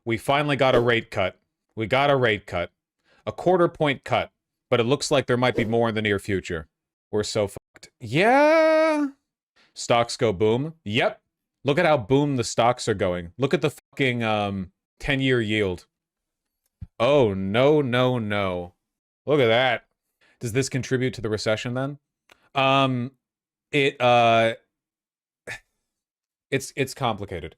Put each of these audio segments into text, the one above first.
We finally got a rate cut. We got a rate cut. A quarter-point cut. But it looks like there might be more in the near future. We're so fucked. Yeah. Stocks go boom. Yep. Look at how boom the stocks are going. Look at the fucking 10-year yield. Oh, no, no, no. Look at that. Does this contribute to the recession then? It's complicated.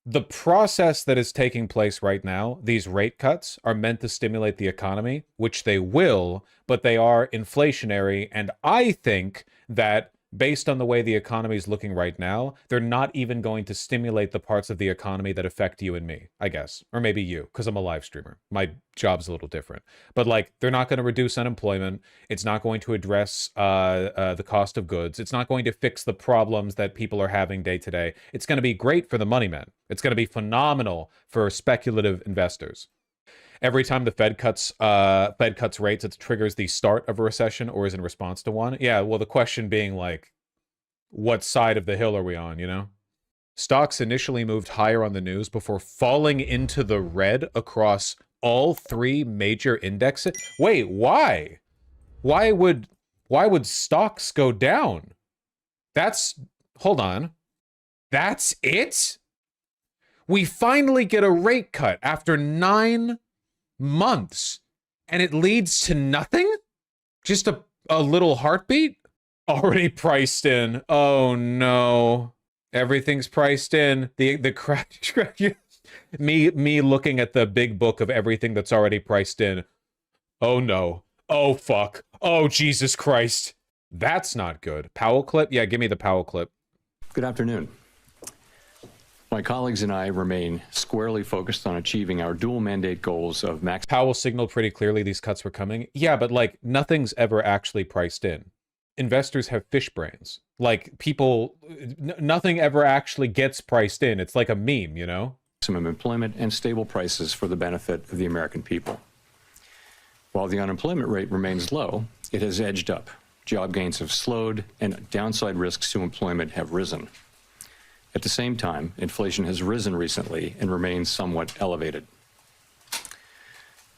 The process that is taking place right now, these rate cuts are meant to stimulate the economy, which they will, but they are inflationary, and I think that based on the way the economy is looking right now, they're not even going to stimulate the parts of the economy that affect you and me, I guess. Or maybe you, because I'm a live streamer. My job's a little different. But, like, they're not going to reduce unemployment. It's not going to address the cost of goods. It's not going to fix the problems that people are having day to day. It's going to be great for the money men. It's going to be phenomenal for speculative investors. Every time the Fed cuts rates, it triggers the start of a recession or is in response to one. Yeah, well, the question being, like, what side of the hill are we on, you know? Stocks initially moved higher on the news before falling into the red across all three major indexes. Wait, why? Why would stocks go down? Hold on. That's it? We finally get a rate cut after 9 months, and it leads to nothing? Just a little heartbeat? Already priced in. Oh no. Everything's priced in. The crash. me looking at the big book of everything that's already priced in. Oh no. Oh fuck. Oh Jesus Christ. That's not good. Powell clip? Yeah, give me the Powell clip. Good afternoon. My colleagues and I remain squarely focused on achieving our dual mandate goals of max. Powell signaled pretty clearly these cuts were coming. Yeah, but like nothing's ever actually priced in. Investors have fish brains. Like people, nothing ever actually gets priced in. It's like a meme, you know? Maximum employment and stable prices for the benefit of the American people. While the unemployment rate remains low, it has edged up. Job gains have slowed and downside risks to employment have risen. At the same time, inflation has risen recently and remains somewhat elevated.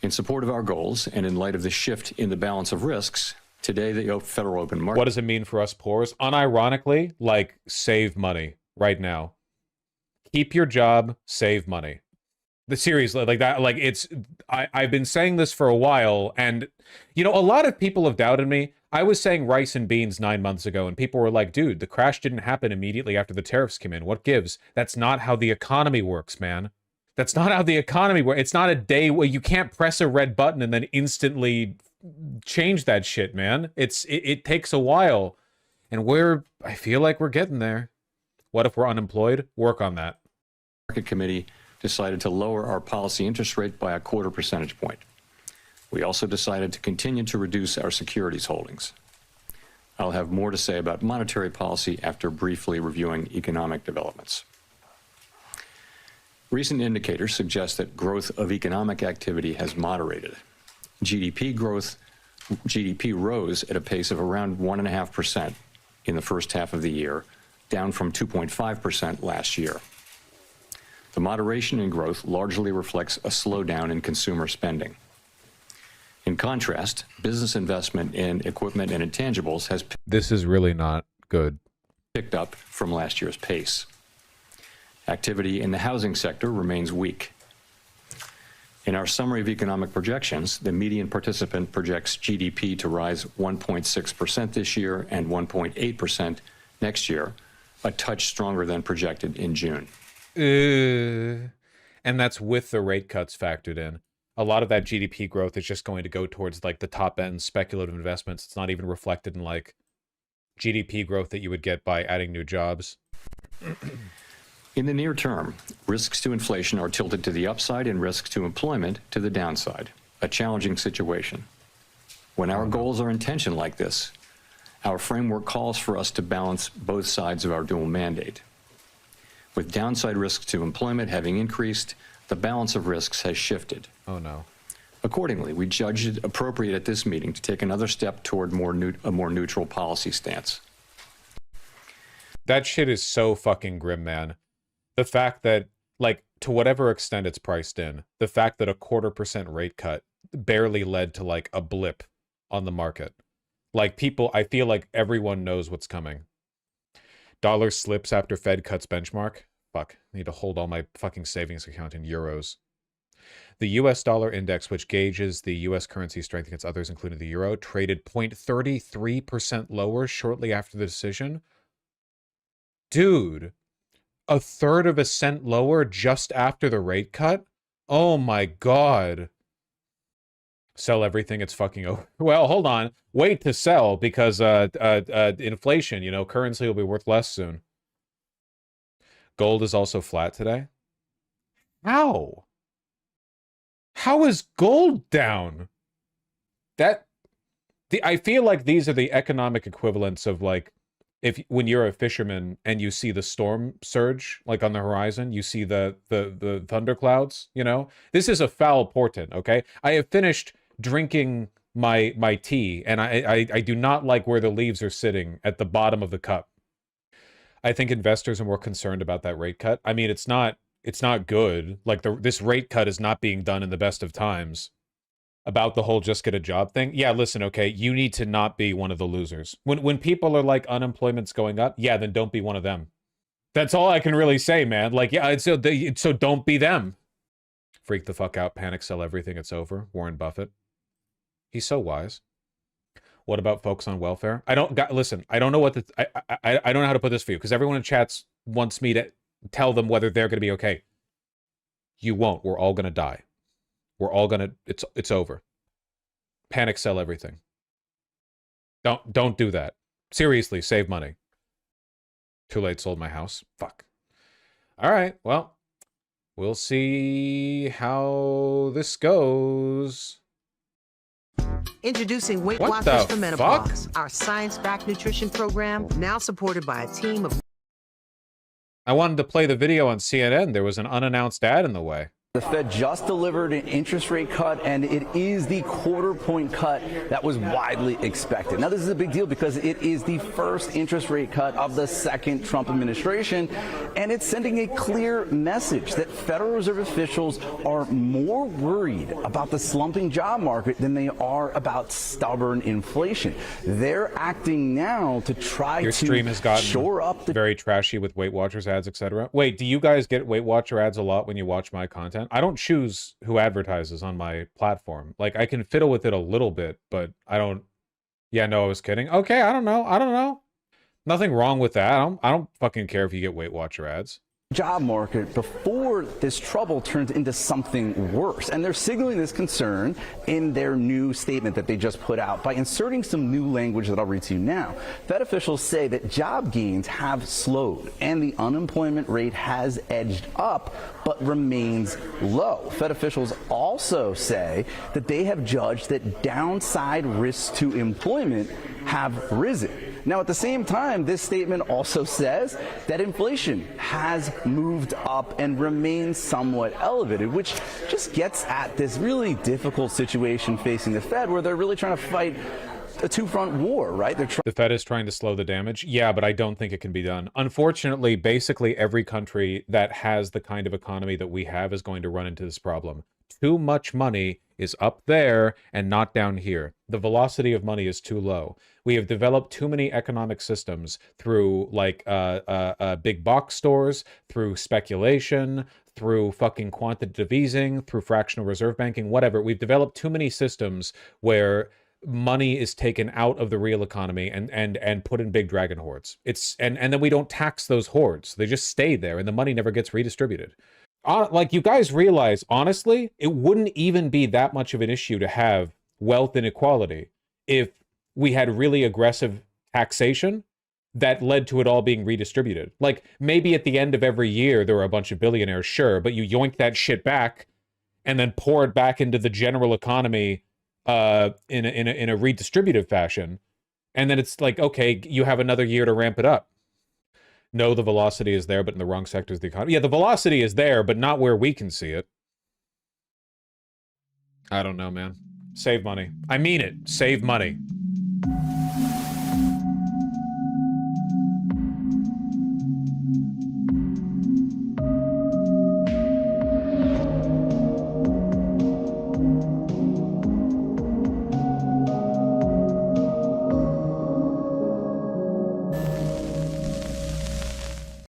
In support of our goals and in light of the shift in the balance of risks, today the Federal Open Market... What does it mean for us poors? Unironically, like, save money right now. Keep your job, save money. Seriously, like that, like it's... I've been saying this for a while, and, you know, a lot of people have doubted me. I was saying rice and beans 9 months ago, and people were like, dude, the crash didn't happen immediately after the tariffs came in. What gives? That's not how the economy works, man. That's not how the economy works. It's not a day where you can't press a red button and then instantly change that shit, man. It takes a while. And I feel like we're getting there. What if we're unemployed? Work on that. Market Committee decided to lower our policy interest rate by a 1/4 percentage point. We also decided to continue to reduce our securities holdings. I'll have more to say about monetary policy after briefly reviewing economic developments. Recent indicators suggest that growth of economic activity has moderated. GDP rose at a pace of around 1.5% in the first half of the year, down from 2.5% last year. The moderation in growth largely reflects a slowdown in consumer spending. In contrast, business investment in equipment and intangibles has This is really not good. Picked up from last year's pace. Activity in the housing sector remains weak. In our summary of economic projections, the median participant projects GDP to rise 1.6% this year and 1.8% next year, a touch stronger than projected in June. And that's with the rate cuts factored in. A lot of that GDP growth is just going to go towards like the top end speculative investments. It's not even reflected in like GDP growth that you would get by adding new jobs. In the near term, risks to inflation are tilted to the upside and risks to employment to the downside, a challenging situation. When our goals are in tension like this, our framework calls for us to balance both sides of our dual mandate. With downside risks to employment having increased, the balance of risks has shifted. Oh no. Accordingly, we judged it appropriate at this meeting to take another step toward a more neutral policy stance. That shit is so fucking grim, man. The fact that, like, to whatever extent it's priced in, the fact that a 0.25% rate cut barely led to like a blip on the market. Like people, I feel like everyone knows what's coming. Dollar slips after Fed cuts benchmark. Fuck, I need to hold all my fucking savings account in euros. The US dollar index, which gauges the US currency strength against others, including the euro, traded 0.33% lower shortly after the decision. Dude, 1/3 of a cent lower just after the rate cut? Oh my god. Sell everything, it's fucking over. Well, hold on. Wait to sell because inflation, you know, currency will be worth less soon. Gold is also flat today. How? How is gold down? I feel like these are the economic equivalents of like when you're a fisherman and you see the storm surge like on the horizon, you see the thunderclouds, you know? This is a foul portent, okay? I have finished drinking my tea and I do not like where the leaves are sitting at the bottom of the cup. I think investors are more concerned about that rate cut. I mean, it's not good. Like this rate cut is not being done in the best of times. About the whole just get a job thing. Yeah, listen, okay, you need to not be one of the losers. When people are like unemployment's going up, yeah, then don't be one of them. That's all I can really say, man. Like, yeah, so don't be them. Freak the fuck out, panic, sell everything, it's over. Warren Buffett. He's so wise. What about folks on welfare? Listen, I don't know what I don't know how to put this for you because everyone in chats wants me to tell them whether they're going to be okay. You won't. We're all going to die. We're all going to, it's over. Panic, sell everything. Don't do that. Seriously, save money. Too late, sold my house. Fuck. All right, well, we'll see how this goes. Introducing Weight Watchers for Menopause, our science-backed nutrition program, now supported by a team of... I wanted to play the video on CNN. There was an unannounced ad in the way. The Fed just delivered an interest rate cut, and it is the 1/4 point cut that was widely expected. Now, this is a big deal because it is the first interest rate cut of the second Trump administration, and it's sending a clear message that Federal Reserve officials are more worried about the slumping job market than they are about stubborn inflation. They're acting now to try Your stream has gotten shore up the very trashy with Weight Watchers ads, etc. Wait, do you guys get Weight Watcher ads a lot when you watch my content? I don't choose who advertises on my platform. Like, I can fiddle with it a little bit, but I don't... Yeah, no, I was kidding. Okay, I don't know. Nothing wrong with that. I don't fucking care if you get Weight Watcher ads. Job market before this trouble turns into something worse. And they're signaling this concern in their new statement that they just put out by inserting some new language that I'll read to you now. Fed officials say that job gains have slowed and the unemployment rate has edged up but remains low. Fed officials also say that they have judged that downside risks to employment have risen. Now, at the same time, this statement also says that inflation has moved up and remains somewhat elevated, which just gets at this really difficult situation facing the Fed where they're really trying to fight a two-front war, right? The Fed is trying to slow the damage. Yeah, but I don't think it can be done. Unfortunately, basically every country that has the kind of economy that we have is going to run into this problem. Too much money is up there and not down here. The velocity of money is too low. We have developed too many economic systems through like big box stores, through speculation, through fucking quantitative easing, through fractional reserve banking, whatever. We've developed too many systems where money is taken out of the real economy and put in big dragon hoards. And then we don't tax those hoards. They just stay there and the money never gets redistributed. Like, you guys realize, honestly, it wouldn't even be that much of an issue to have wealth inequality if we had really aggressive taxation that led to it all being redistributed. Like, maybe at the end of every year there were a bunch of billionaires, sure, but you yoink that shit back and then pour it back into the general economy in a redistributive fashion, and then it's like, okay, you have another year to ramp it up. No, the velocity is there, but in the wrong sectors of the economy. Yeah, the velocity is there, but not where we can see it. I don't know, man. Save money. I mean it. Save money.